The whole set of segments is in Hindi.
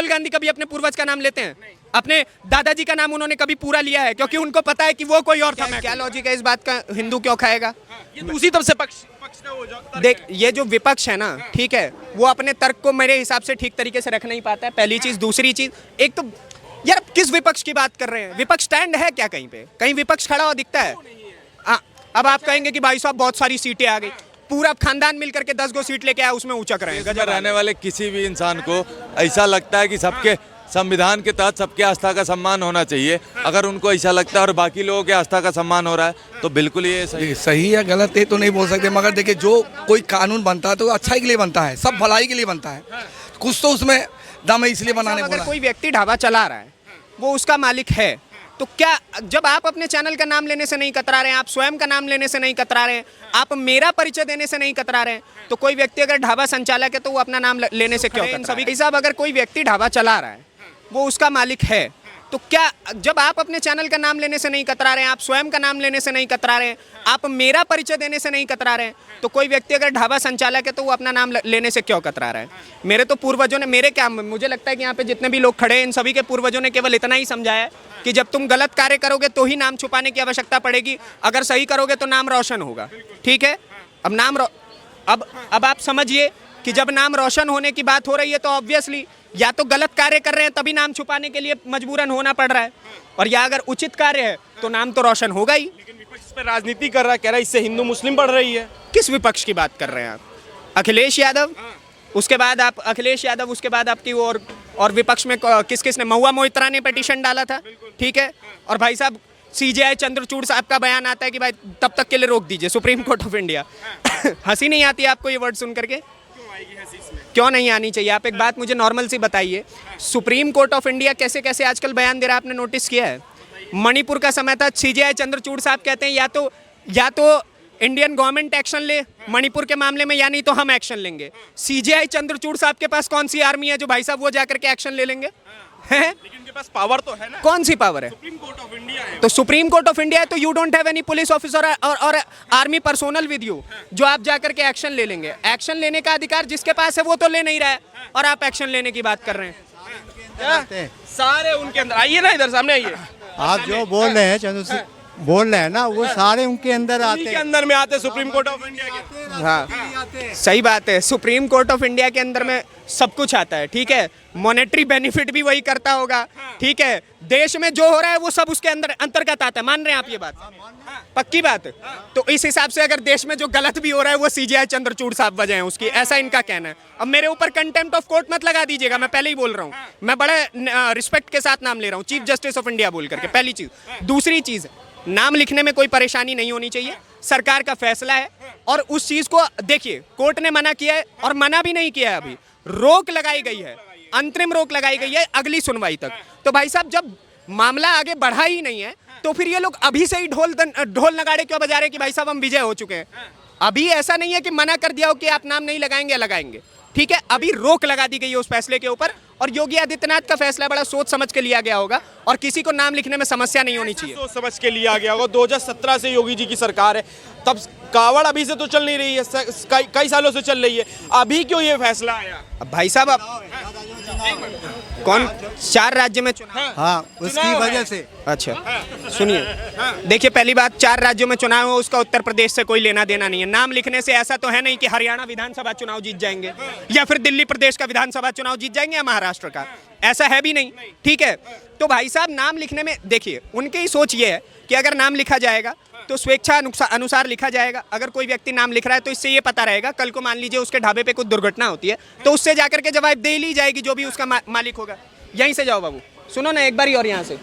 राहुल गांधी कभी अपने पूर्वज का नाम लेते हैं? अपने दादाजी का नाम उन्होंने कभी पूरा लिया है? क्योंकि उनको पता है कि वो कोई और था। क्या लॉजिक है इस बात का? हिंदू क्यों खाएगा? ये दूसरी तरफ से पक्ष का हो जाता है। देख, ये जो विपक्ष है ना, ठीक है, वो अपने तर्क को मेरे हिसाब से ठीक तरीके से रख नहीं पाता है, पहली चीज। दूसरी चीज, एक तो यार किस विपक्ष की बात कर रहे हैं? विपक्ष स्टैंड है क्या कहीं पे? कहीं विपक्ष खड़ा हुआ दिखता है? अब आप कहेंगे कि भाई साहब बहुत सारी सीटें आ गई, पूरा खानदान मिलकर के 10 गो सीट लेके आया, उसमें ऊंचा करें। गजब रहने वाले किसी भी इंसान को ऐसा लगता है कि सबके संविधान के तहत सबके आस्था का सम्मान होना चाहिए। अगर उनको ऐसा लगता है और बाकी लोगों के आस्था का सम्मान हो रहा है तो बिल्कुल ये सही है। गलत है तो नहीं बोल सकते, मगर देखिए जो कोई कानून बनता है तो अच्छाई के लिए बनता है, सब भलाई के लिए बनता है। कुछ तो उसमें दम है, इसलिए बनाने अगर कोई व्यक्ति ढाबा चला रहा है, वो उसका मालिक है, तो क्या जब आप अपने चैनल का नाम लेने से नहीं कतरा रहे हैं, आप स्वयं का नाम लेने से नहीं कतरा रहे हैं, आप मेरा परिचय देने से नहीं कतरा रहे हैं, तो कोई व्यक्ति अगर ढाबा संचालक है तो वो अपना नाम लेने से क्यों कतरा रहे हैं? साहब, अगर कोई व्यक्ति ढाबा चला रहा है, वो उसका मालिक है, तो क्या जब आप अपने चैनल का नाम लेने से नहीं कतरा रहे हैं, आप स्वयं का नाम लेने से नहीं कतरा रहे हैं, आप मेरा परिचय देने से नहीं कतरा रहे हैं, तो कोई व्यक्ति अगर ढाबा संचालक है तो वो अपना नाम लेने से क्यों कतरा रहा है? मेरे तो पूर्वजों ने, मेरे क्या, मुझे लगता है कि यहाँ पे जितने भी लोग खड़े हैं, इन सभी के पूर्वजों ने केवल इतना ही समझाया है कि जब तुम गलत कार्य करोगे तो ही नाम छुपाने की आवश्यकता पड़ेगी, अगर सही करोगे तो नाम रोशन होगा। ठीक है, अब अब आप समझिए कि जब नाम रोशन होने की बात हो रही है तो ऑब्वियसली या तो गलत कार्य कर रहे हैं तभी नाम छुपाने के लिए मजबूरन होना पड़ रहा है, और या अगर उचित कार्य है तो नाम तो रोशन होगा ही। लेकिन विपक्ष इस पर राजनीति कर रहा है, कह रहा है इससे हिंदू मुस्लिम बढ़ रही है। किस विपक्ष की बात कर रहे हैं आप? अखिलेश यादव, उसके बाद आप अखिलेश यादव, उसके बाद आपकी और विपक्ष में किस किस ने? महुआ मोइत्रा ने पिटीशन डाला था, ठीक है, और भाई साहब CJI चंद्रचूड़ साहब का बयान आता है कि भाई तब तक के लिए रोक दीजिए, सुप्रीम कोर्ट ऑफ इंडिया। हंसी नहीं आती आपको ये वर्ड सुन करके? क्यों नहीं आनी चाहिए? आप एक बात मुझे नॉर्मल सी बताइए, सुप्रीम कोर्ट ऑफ इंडिया कैसे कैसे आजकल बयान दे रहा है, आपने नोटिस किया है? मणिपुर का समय था, CJI चंद्रचूड़ साहब कहते हैं या तो इंडियन गवर्नमेंट एक्शन ले मणिपुर के मामले में, या नहीं तो हम एक्शन लेंगे। CJI चंद्रचूड़ साहब के पास कौन सी आर्मी है जो भाई साहब वो जाकर के एक्शन ले लेंगे? है? लेकिन उनके पास पावर तो है ना। कौन सी पावर है? सुप्रीम कोर्ट ऑफ इंडिया है। तो सुप्रीम कोर्ट ऑफ इंडिया है तो you don't have any police officer और आर्मी पर्सोनल विद यू जो आप जाकर के एक्शन ले लेंगे। एक्शन लेने का अधिकार जिसके पास है वो तो ले नहीं रहा है, और आप एक्शन लेने की बात कर रहे हैं। सारे उनके अंदर, आइए ना, इधर सामने आइए। आप जो बोल रहे हैं चंद्र बोल रहे हैं ना, वो सारे उनके अंदर आते के अंदर में आते सुप्रीम कोर्ट ऑफ इंडिया के। हाँ, सही बात है, सुप्रीम कोर्ट ऑफ इंडिया के अंदर में सब कुछ आता है, ठीक है, मॉनेटरी बेनिफिट भी वही करता होगा, ठीक है, देश में जो हो रहा है वो सब उसके अंदर अंतर्गत आता है। मान रहे हैं आप ये बात? पक्की बात। तो इस हिसाब से अगर देश में जो गलत भी हो रहा है वो CJI चंद्रचूड़ साहब वजह है उसकी, ऐसा इनका कहना है। अब मेरे ऊपर कंटेम्प्ट ऑफ कोर्ट मत लगा दीजिएगा, मैं पहले ही बोल रहा हूँ, मैं बड़े रिस्पेक्ट के साथ नाम ले रहा हूँ, चीफ जस्टिस ऑफ इंडिया बोल करके, पहली चीज। दूसरी चीज, नाम लिखने में कोई परेशानी नहीं होनी चाहिए, सरकार का फैसला है, और उस चीज को देखिए, कोर्ट ने मना किया है और मना भी नहीं किया है, अभी रोक लगाई गई है, अंतरिम रोक लगाई गई है अगली सुनवाई तक। तो भाई साहब जब मामला आगे बढ़ा ही नहीं है तो फिर ये लोग अभी से ही ढोल नगाड़े क्यों बजा रहे हैं कि भाई साहब हम विजय हो चुके हैं? अभी ऐसा नहीं है कि मना कर दिया हो कि आप नाम नहीं लगाएंगे या लगाएंगे, ठीक है, अभी रोक लगा दी गई है उस फैसले के ऊपर, और योगी आदित्यनाथ का फैसला बड़ा सोच समझ के लिया गया होगा और किसी को नाम लिखने में समस्या नहीं होनी चाहिए। सोच समझ के लिया गया होगा। 2017 से योगी जी की सरकार है, तब कावड़ अभी से तो चल नहीं रही है, कई सालों से चल रही है, अभी क्यों ये फैसला आया? अब भाई साहब अब कौन 4 राज्य में चुनाव? हाँ, उसकी वजह से। अच्छा सुनिए, देखिए पहली बात, 4 राज्यों में चुनाव हो, उसका उत्तर प्रदेश से कोई लेना देना नहीं है। नाम लिखने से ऐसा तो है नहीं कि हरियाणा विधानसभा चुनाव जीत जाएंगे या फिर दिल्ली प्रदेश का विधानसभा चुनाव जीत जाएंगे या महाराष्ट्र का, ऐसा है भी नहीं, ठीक है। तो भाई साहब नाम लिखने में देखिए उनकी ही सोच ये है कि अगर नाम लिखा जाएगा तो स्वेच्छा अनुसार लिखा जाएगा। अगर कोई व्यक्ति नाम लिख रहा है तो इससे ये पता रहेगा कल को मान लीजिए उसके ढाबे पे कुछ दुर्घटना होती है तो उससे जाकर के जवाबदेही ली जाएगी, जो भी उसका मालिक होगा। यहीं से जाओ बाबू, सुनो ना एक बार और यहाँ से,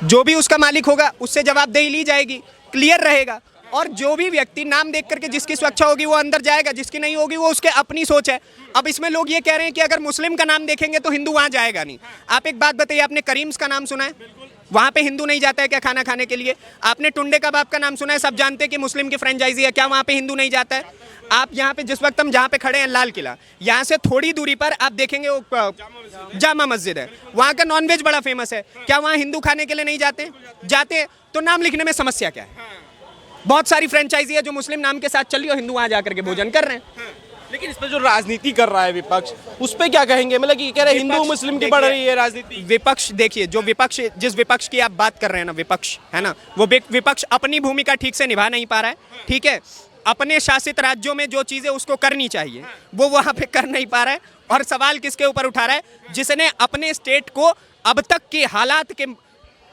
जो भी उसका मालिक होगा उससे जवाबदेही ली जाएगी, क्लियर रहेगा। और जो भी व्यक्ति नाम देख करके जिसकी सुरक्षा होगी वो अंदर जाएगा, जिसकी नहीं होगी वो उसके अपनी सोच है। अब इसमें लोग ये कह रहे हैं कि अगर मुस्लिम का नाम देखेंगे तो हिंदू वहां जाएगा नहीं। आप एक बात बताइए, आपने करीम्स का नाम सुना है? वहां पे हिंदू नहीं जाता है क्या खाना खाने के लिए? आपने टुंडे कबाब का नाम सुना है? सब जानते हैं कि मुस्लिम की फ्रेंचाइजी है, क्या वहां पे हिंदू नहीं जाता है? आप यहाँ पे जिस वक्त हम जहाँ पे खड़े हैं लाल किला, यहाँ से थोड़ी दूरी पर आप देखेंगे वो जामा मस्जिद है, वहाँ का नॉनवेज बड़ा फेमस है, क्या वहाँ हिंदू खाने के लिए नहीं जाते? जाते। तो नाम लिखने में समस्या क्या है? बहुत सारी फ्रेंचाइजी है जो मुस्लिम नाम के साथ चली और हिंदू वहाँ जाकर के भोजन कर रहे हैं। लेकिन इस पर जो राजनीति कर रहा है विपक्ष, उस पर क्या कहेंगे? मतलब कि कह रहे हैं हिंदू मुस्लिम की बढ़ रही है राजनीति। विपक्ष देखिए, जो विपक्ष, जिस विपक्ष की आप बात कर रहे हैं ना, विपक्ष है ना, वो विपक्ष अपनी भूमिका ठीक से निभा नहीं पा रहा है, ठीक है। अपने शासित राज्यों में जो चीजें उसको करनी चाहिए वो वहां पे कर नहीं पा रहा है, और सवाल किसके ऊपर उठा रहा है? जिसने अपने स्टेट को अब तक के हालात के,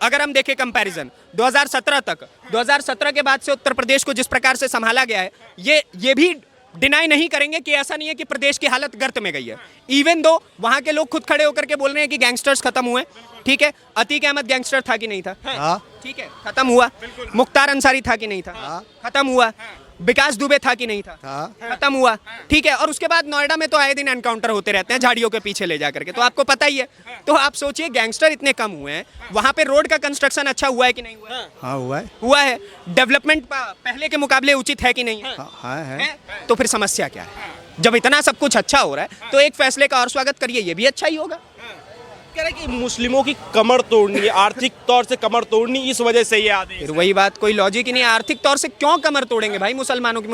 अगर हम देखें कंपैरिजन 2017 तक, 2017 के बाद से उत्तर प्रदेश को जिस प्रकार से संभाला गया है, ये भी डिनाई नहीं करेंगे कि ऐसा नहीं है कि प्रदेश की हालत गर्त में गई है। इवन दो वहां के लोग खुद खड़े होकर के बोल रहे हैं कि गैंगस्टर्स खत्म हुए, ठीक है। अतीक अहमद गैंगस्टर था कि नहीं था? हाँ। ठीक है, खत्म हुआ। मुख्तार अंसारी था कि नहीं था? खत्म हुआ। विकास दुबे था कि नहीं था? खत्म हुआ, ठीक है। और उसके बाद नोएडा में तो आए दिन एनकाउंटर होते रहते हैं झाड़ियों के पीछे ले जाकर के, तो आपको पता ही है। तो आप सोचिए, गैंगस्टर इतने कम हुए हैं, वहां पे रोड का कंस्ट्रक्शन अच्छा हुआ है कि नहीं हुआ है? हाँ हुआ है। हुआ है। डेवलपमेंट पहले के मुकाबले उचित है कि नहीं है? हाँ है। तो फिर समस्या क्या है? जब इतना सब कुछ अच्छा हो रहा है तो एक फैसले का और स्वागत करिए, ये भी अच्छा ही होगा। कह रहे हैं कि मुस्लिमों की कमर तोड़नी है, आर्थिक तौर से कमर तोड़नी, इस वजह से ये आदेश। फिर वही बात, कोई लॉजिक ही नहीं है। आर्थिक तौर से क्यों कमर तोड़ेंगे भाई मुसलमानों की?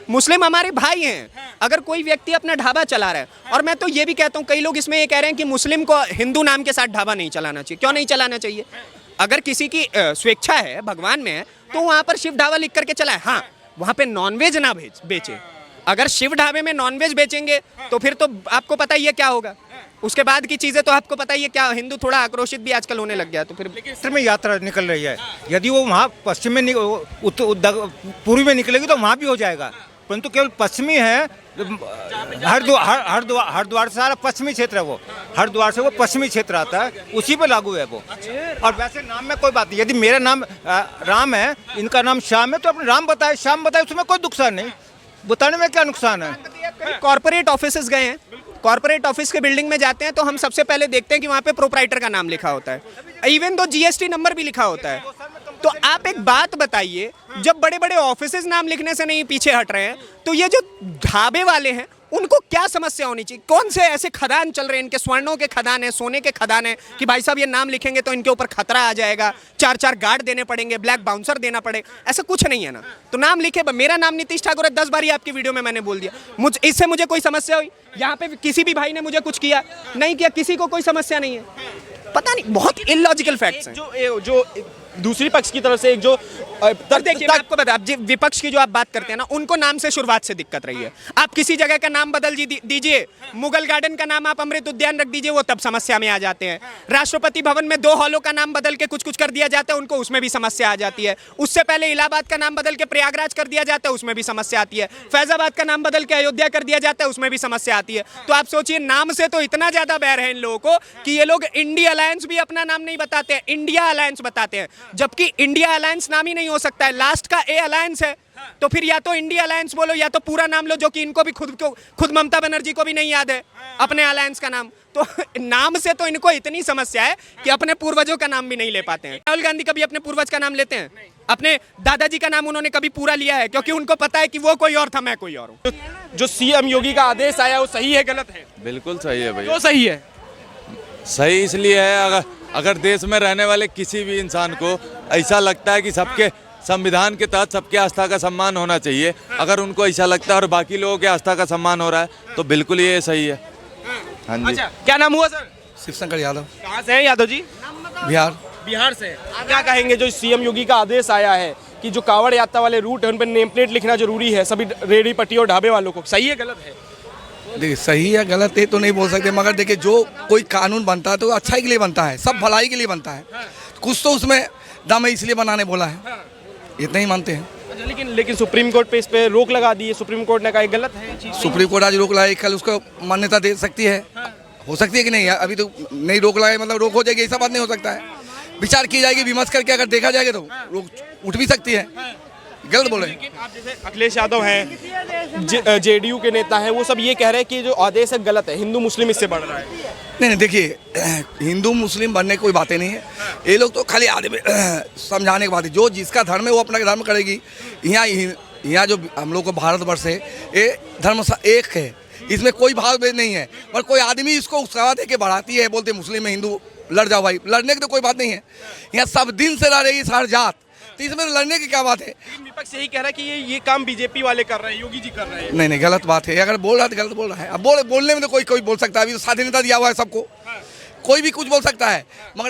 मुस्लिम हमारे भाई हैं। अगर कोई व्यक्ति अपना ढाबा चला रहा है, और मैं तो ये भी कहता हूँ, कई लोग इसमें ये कह रहे हैं कि मुस्लिम को हिंदू नाम के साथ ढाबा नहीं चलाना चाहिए। क्यों नहीं चलाना चाहिए? अगर किसी की स्वेच्छा है, भगवान में है, तो वहां पर शिव ढाबा लिख करके चलाए। हाँ, वहां पे नॉनवेज ना बेचे। अगर शिव ढाबे में नॉनवेज बेचेंगे तो फिर तो आपको पता ही है क्या होगा। उसके बाद की चीजें तो आपको पता ही है क्या। हिंदू थोड़ा आक्रोशित भी आजकल होने लग गया, तो फिर उत्तर में यात्रा निकल रही है, यदि वो वहाँ पश्चिम में पूर्वी में निकलेगी तो वहाँ भी हो जाएगा, परंतु केवल पश्चिमी है। हरिद्वार सारा पश्चिमी क्षेत्र है, वो हरिद्वार से वो पश्चिमी क्षेत्र आता है, उसी पे लागू है वो। और वैसे नाम में कोई बात नहीं, यदि मेरा नाम राम है, इनका नाम श्याम है, तो अपने राम बताए, श्याम बताए, उसमें कोई नुकसान नहीं। बताने में क्या नुकसान है? कॉर्पोरेट ऑफिसेज गए हैं, कॉर्पोरेट ऑफिस के बिल्डिंग में जाते हैं तो हम सबसे पहले देखते हैं कि वहाँ पे प्रोप्राइटर का नाम लिखा होता है, इवन दो जीएसटी नंबर भी लिखा होता है। तो आप एक बात बताइए, जब बड़े बड़े ऑफिसेज नाम लिखने से नहीं पीछे हट रहे हैं, तो ये जो ढाबे वाले हैं उनको क्या समस्या होनी चाहिए? कौन से ऐसे खदान चल रहे हैं, इनके स्वर्णों के खदान है, सोने के खदान है, कि भाई साहब ये नाम लिखेंगे तो इनके ऊपर खतरा आ जाएगा, 4-4 गार्ड देने पड़ेंगे, ब्लैक बाउंसर देना पड़ेगा? ऐसा कुछ नहीं है ना। तो नाम लिखे, मेरा नाम नीतीश ठाकुर है, 10 बार ही आपकी वीडियो में मैंने बोल दिया। इससे मुझे कोई समस्या हुई? यहाँ पे किसी भी भाई ने मुझे कुछ किया नहीं किया, किसी को कोई समस्या नहीं है। पता नहीं, बहुत इलॉजिकल फैक्ट्स हैं। जो दूसरी पक्ष की तरफ से एक जो देखिए, मैं आपको बता, विपक्ष की जो आप बात करते हैं ना, उनको नाम से शुरुआत से दिक्कत रही है। आप किसी जगह का नाम बदल दीजिए, मुगल गार्डन का नाम आप अमृत उद्यान रख दीजिए, वो तब समस्या में आ जाते हैं। राष्ट्रपति भवन में 2 हॉलों का नाम बदल के कुछ कर दिया जाता है, उनको उसमें भी समस्या आ जाती है। उससे पहले इलाहाबाद का नाम बदल के प्रयागराज कर दिया जाता है, उसमें भी समस्या आती है। फैजाबाद का नाम बदल के अयोध्या कर दिया जाता है, उसमें भी समस्या आती है। तो आप सोचिए, नाम से तो इतना ज्यादा बैर है इन लोगों को कि ये लोग इंडिया अलायंस भी अपना नाम नहीं बताते हैं, इंडिया अलायंस बताते हैं, जबकि इंडिया अलायंस नाम ही नहीं हो सकता है। लास्ट का ए अलायंस है, तो फिर या तो इंडिया अलायंस बोलो या तो पूरा नाम लो, जो कि इनको भी खुद ममता बनर्जी को भी नहीं याद है अपने अलायंस का नाम। तो नाम से तो इनको इतनी समस्या है कि अपने पूर्वजों का नाम भी नहीं ले पाते हैं। राहुल गांधी कभी अपने पूर्वज का नाम लेते हैं? अपने दादाजी का नाम उन्होंने कभी पूरा लिया है? क्योंकि उनको पता है कि वो कोई और था, मैं कोई और हूँ। जो सीएम योगी का आदेश आया वो सही है, गलत है? बिल्कुल सही है भैया। क्यों सही है? सही इसलिए है, अगर देश में रहने वाले किसी भी इंसान को ऐसा लगता है कि सबके संविधान के तहत सबके आस्था का सम्मान होना चाहिए, अगर उनको ऐसा लगता है और बाकी लोगों के आस्था का सम्मान हो रहा है, तो बिल्कुल ये सही है। हाँ जी। अच्छा, क्या नाम हुआ सर? शिवशंकर यादव, कहाँ से हैं यादव जी? बिहार। बिहार से। क्या कहेंगे, जो सीएम योगी का आदेश आया है कि जो कांवड़ यात्रा वाले रूट है उन पर नेम प्लेट लिखना जरूरी है सभी रेहड़ी पट्टी और ढाबे वालों को, सही है गलत है? देखिए, सही या गलत है तो नहीं बोल सकते, मगर देखिए, जो कोई कानून बनता है तो अच्छाई के लिए बनता है, सब भलाई के लिए बनता है। कुछ तो उसमें दम है, इसलिए बनाने बोला है, इतना ही मानते हैं। लेकिन सुप्रीम कोर्ट पे इस पे रोक लगा दी है, सुप्रीम कोर्ट ने कहा गलत है। सुप्रीम कोर्ट आज रोक लगाई, कल उसको मान्यता दे सकती है, हो सकती है कि नहीं? अभी तो नहीं रोक लगाए मतलब रोक हो जाएगी, ऐसा बात नहीं हो सकता है। विचार की जाएगी, विमर्श करके अगर देखा जाएगा तो रोक उठ भी सकती है। गलत बोले। आप जैसे अखिलेश यादव हैं, जेडीयू के नेता हैं, वो सब ये कह रहे हैं कि जो आदेश है गलत है, हिंदू मुस्लिम इससे बढ़ रहा है। नहीं, देखिए, हिंदू मुस्लिम बनने की कोई बातें नहीं है, ये लोग तो खाली आदमी समझाने की बात है। जो जिसका धर्म है वो अपना धर्म करेगी। यहाँ जो हम लोग को भारतवर्ष है, ये धर्म एक है, इसमें कोई भावभेद नहीं है। पर कोई आदमी इसको उत्साह दे के बढ़ाती है, बोलते मुस्लिम में हिंदू लड़ जाओ भाई, लड़ने की तो कोई बात नहीं है। यहाँ सब दिन से लड़ रही है हर जात, तो इसमें लड़ने की क्या बात है? लेकिन विपक्ष यही कह रहा है कि ये काम बीजेपी वाले कर रहे हैं, योगी जी कर रहे हैं। नहीं नहीं, गलत बात है। अगर बोल रहा है तो गलत बोल रहा है। अब बोलने में तो कोई बोल सकता है। अभी तो स्वाधीनता दिया हुआ है सबको, कोई भी कुछ बोल सकता है, मगर